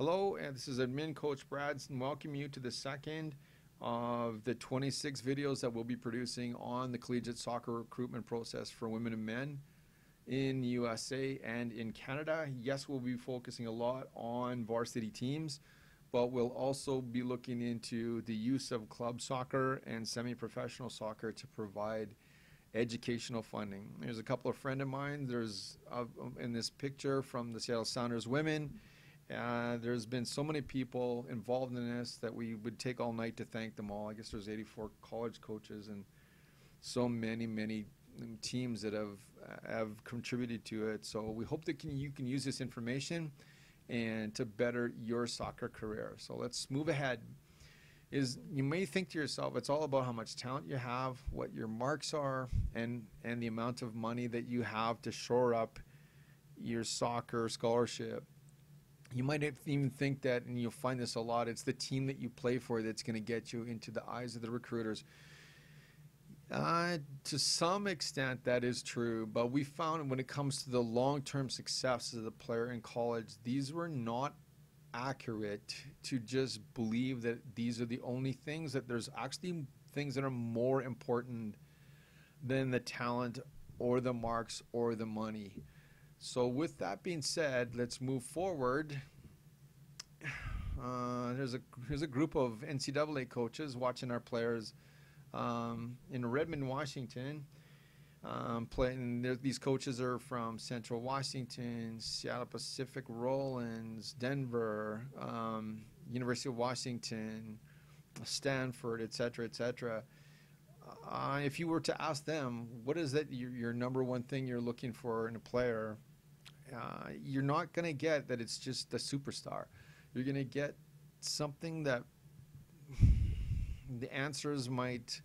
Hello, and this is Admin Coach Brad, and welcome you to the second of the 26 videos that we'll be producing on the collegiate soccer recruitment process for women and men in USA and in Canada. Yes, we'll be focusing a lot on varsity teams, but we'll also be looking into the use of club soccer and semi-professional soccer to provide educational funding. There's a couple of friends of mine. There's in this picture from the Seattle Sounders women. There's been so many people involved in this that we would take all night to thank them all. I guess there's 84 college coaches and so many teams that have contributed to it. So we hope that you can use this information and to better your soccer career. So let's move ahead. You may think to yourself, it's all about how much talent you have, what your marks are, and the amount of money that you have to shore up your soccer scholarship. You might even think that, and you'll find this a lot, it's the team that you play for that's going to get you into the eyes of the recruiters. To some extent, that is true, but we found when it comes to the long-term success of the player in college, these were not accurate to just believe that these are the only things, that there's actually things that are more important than the talent or the marks or the money. So with that being said, let's move forward. Here's a group of NCAA coaches watching our players in Redmond, Washington. These coaches are from Central Washington, Seattle Pacific Rollins, Denver, University of Washington, Stanford, etc., etc. If you were to ask them, what is that your number one thing you're looking for in a player? You're not going to get that it's just the superstar. You're going to get something that the answers might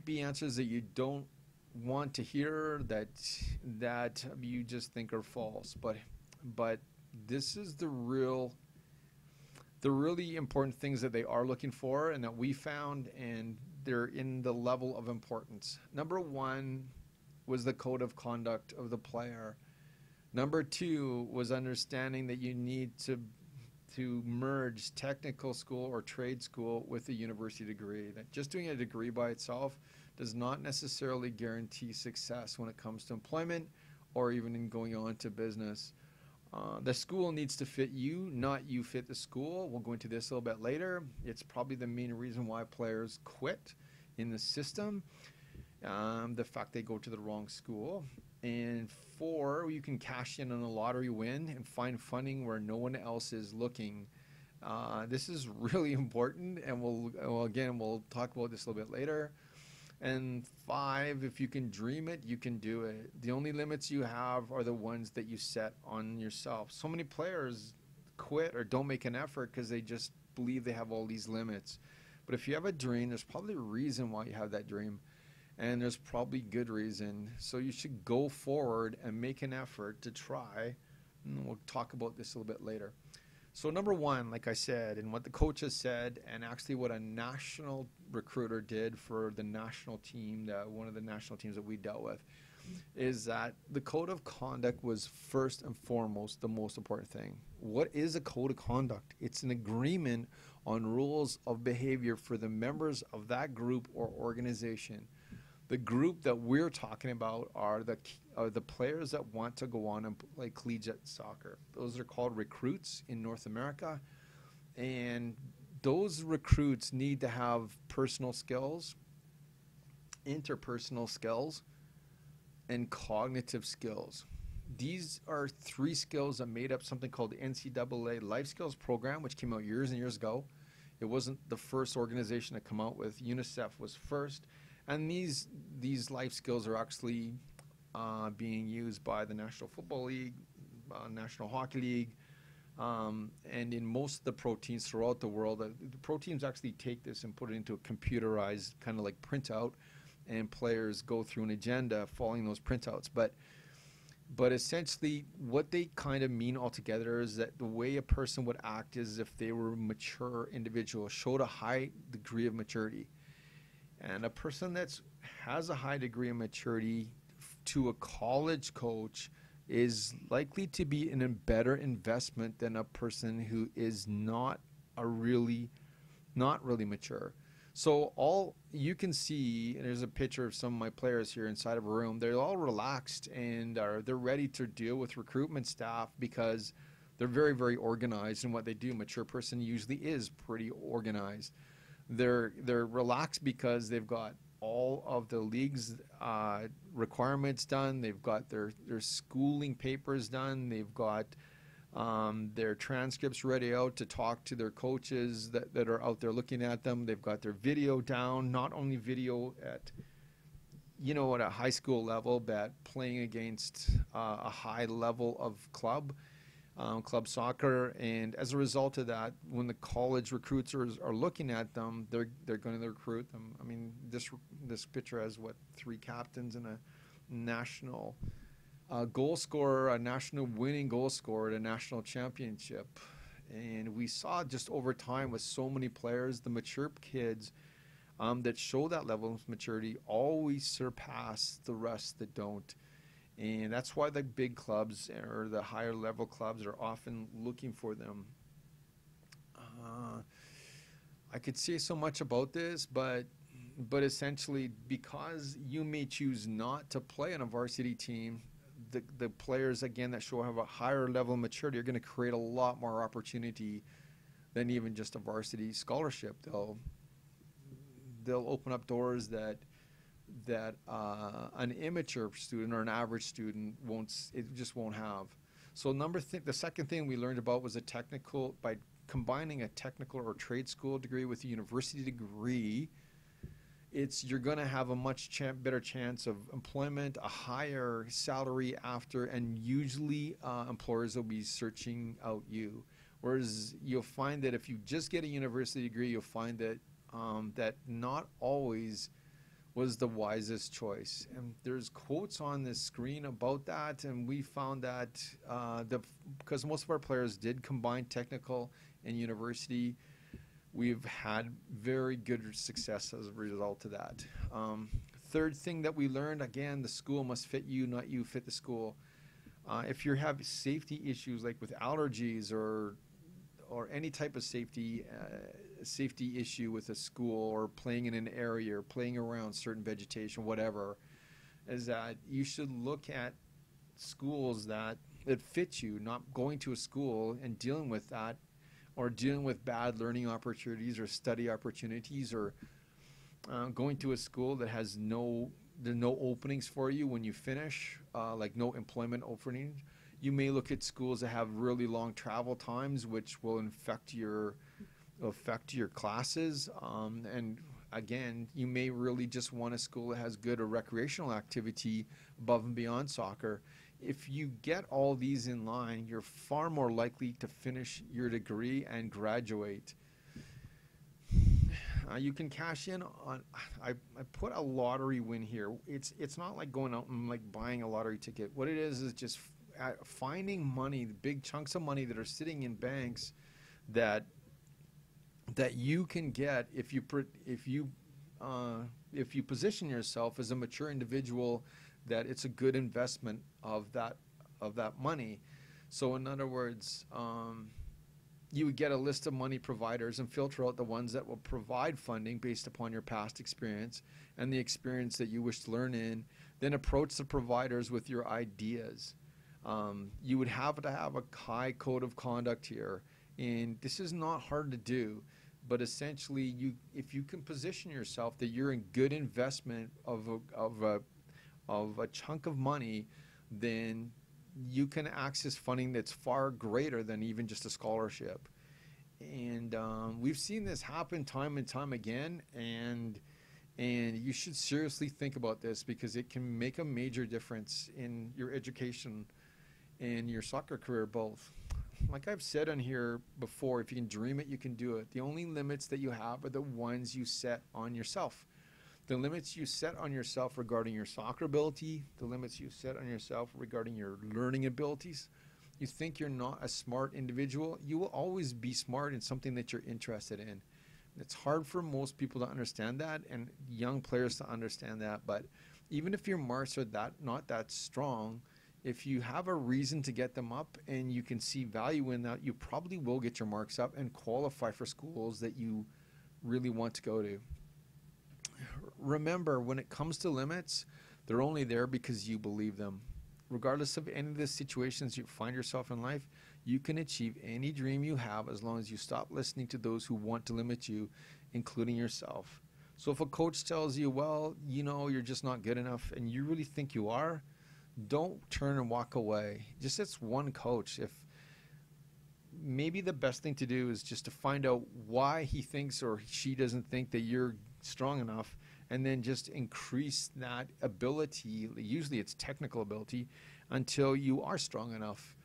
be answers that you don't want to hear, that you just think are false. But this is the really important things that they are looking for and that we found, and they're in the level of importance. Number one was the code of conduct of the player. Number two was understanding that you need to merge technical school or trade school with a university degree. That just doing a degree by itself does not necessarily guarantee success when it comes to employment or even in going on to business. The school needs to fit you, not you fit the school. We'll go into this a little bit later. It's probably the main reason why players quit in the system, the fact they go to the wrong school. And four, you can cash in on a lottery win and find funding where no one else is looking. This is really important, and we'll talk about this a little bit later. And five, if you can dream it, you can do it. The only limits you have are the ones that you set on yourself. So many players quit or don't make an effort because they just believe they have all these limits. But if you have a dream, there's probably a reason why you have that dream. And there's probably good reason. So you should go forward and make an effort to try. And we'll talk about this a little bit later. So number one, like I said, and what the coaches said, and actually what a national recruiter did for the national team, one of the national teams that we dealt with, is that the code of conduct was first and foremost the most important thing. What is a code of conduct? It's an agreement on rules of behavior for the members of that group or organization. The group that we're talking about are the players that want to go on and play collegiate soccer. Those are called recruits in North America. And those recruits need to have personal skills, interpersonal skills, and cognitive skills. These are three skills that made up something called the NCAA Life Skills Program, which came out years and years ago. It wasn't the first organization to come out with. UNICEF was first. And these life skills are actually being used by the National Football League, National Hockey League, and in most of the pro teams throughout the world. The pro teams actually take this and put it into a computerized kind of like printout, and players go through an agenda following those printouts. But essentially what they kind of mean altogether is that the way a person would act is if they were a mature individual, showed a high degree of maturity. And a person that has a high degree of maturity to a college coach is likely to be a better investment than a person who is not really mature. So all you can see, and there's a picture of some of my players here inside of a room. They're all relaxed and they're ready to deal with recruitment staff because they're very, very organized in what they do. A mature person usually is pretty organized. They're relaxed because they've got all of the league's requirements done. They've got their schooling papers done. They've got their transcripts ready out to talk to their coaches that are out there looking at them. They've got their video down, not only video at at a high school level, but playing against a high level of club soccer. And as a result of that, when the college recruiters are looking at them, they're going to recruit them. I mean, this picture has three captains and a national goal scorer, a national winning goal scorer at a national championship. And we saw just over time with so many players, the mature kids that show that level of maturity always surpass the rest that don't. And that's why the big clubs or the higher level clubs are often looking for them. I could say so much about this, but essentially, because you may choose not to play on a varsity team, the players, again, that have a higher level of maturity are going to create a lot more opportunity than even just a varsity scholarship. They'll open up doors that an immature student or an average student just won't have. So the second thing we learned about was by combining a technical or trade school degree with a university degree, you're going to have a much better chance of employment, a higher salary after, and usually employers will be searching out you. Whereas you'll find that if you just get a university degree, you'll find that that not always was the wisest choice. And there's quotes on this screen about that, and we found that because most of our players did combine technical and university, we've had very good success as a result of that. Third thing that we learned, again, the school must fit you, not you fit the school. If you have safety issues like with allergies or any type of safety issue with a school, or playing in an area or playing around certain vegetation, whatever, is that you should look at schools that fit you, not going to a school and dealing with that, or dealing with bad learning opportunities or study opportunities, or going to a school that has no openings for you when you finish, like no employment openings. You may look at schools that have really long travel times, which will affect your classes. And again, you may really just want a school that has good or recreational activity above and beyond soccer. If you get all these in line, you're far more likely to finish your degree and graduate. You can cash in on. I put a lottery win here. It's not like going out and like buying a lottery ticket. What it is just finding money, big chunks of money that are sitting in banks that you can get if you position yourself as a mature individual, that it's a good investment of that money. So in other words, you would get a list of money providers and filter out the ones that will provide funding based upon your past experience and the experience that you wish to learn in. Then approach the providers with your ideas. You would have to have a high code of conduct here, and this is not hard to do. But essentially, if you can position yourself that you're in good investment of a chunk of money, then you can access funding that's far greater than even just a scholarship. And we've seen this happen time and time again, and you should seriously think about this, because it can make a major difference in your education and your soccer career both. Like I've said on here before, if you can dream it, you can do it. The only limits that you have are the ones you set on yourself. The limits you set on yourself regarding your soccer ability, the limits you set on yourself regarding your learning abilities. You think you're not a smart individual, you will always be smart in something that you're interested in. It's hard for most people to understand that, and young players to understand that, but even if your marks are not that strong, If you have a reason to get them up and you can see value in that, you probably will get your marks up and qualify for schools that you really want to go to. Remember, when it comes to limits, they're only there because you believe them. Regardless of any of the situations you find yourself in life, you can achieve any dream you have as long as you stop listening to those who want to limit you, including yourself. So if a coach tells you, well, you know, you're just not good enough, and you really think you are, don't turn and walk away. Just as one coach, if maybe the best thing to do is just to find out why he thinks or she doesn't think that you're strong enough, and then just increase that ability, usually it's technical ability, until you are strong enough.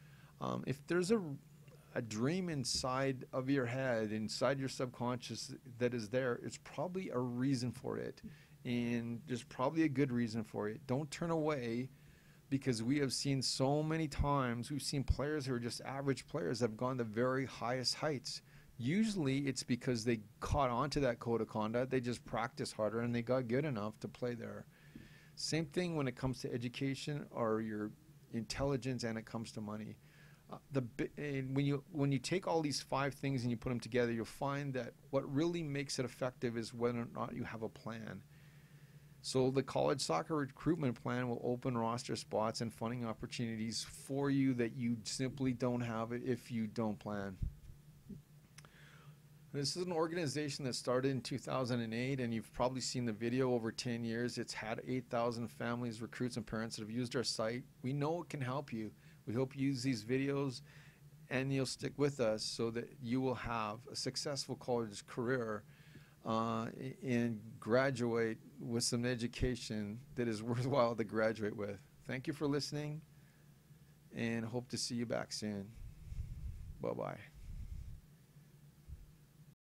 If there's a dream inside of your head, inside your subconscious that is there, it's probably a reason for it, and there's probably a good reason for it. Don't turn away, because we have seen so many times, we've seen players who are just average players that have gone to very highest heights. Usually it's because they caught on to that code of conduct, they just practiced harder and they got good enough to play there. Same thing when it comes to education or your intelligence and it comes to money. When you take all these 5 things and you put them together, you'll find that what really makes it effective is whether or not you have a plan. So the College Soccer Recruitment Plan will open roster spots and funding opportunities for you that you simply don't have it if you don't plan. This is an organization that started in 2008, and you've probably seen the video. Over 10 years. It's had 8,000 families, recruits, and parents that have used our site. We know it can help you. We hope you use these videos and you'll stick with us so that you will have a successful college career and graduate with some education that is worthwhile to graduate with. Thank you for listening, and hope to see you back soon. Bye-bye.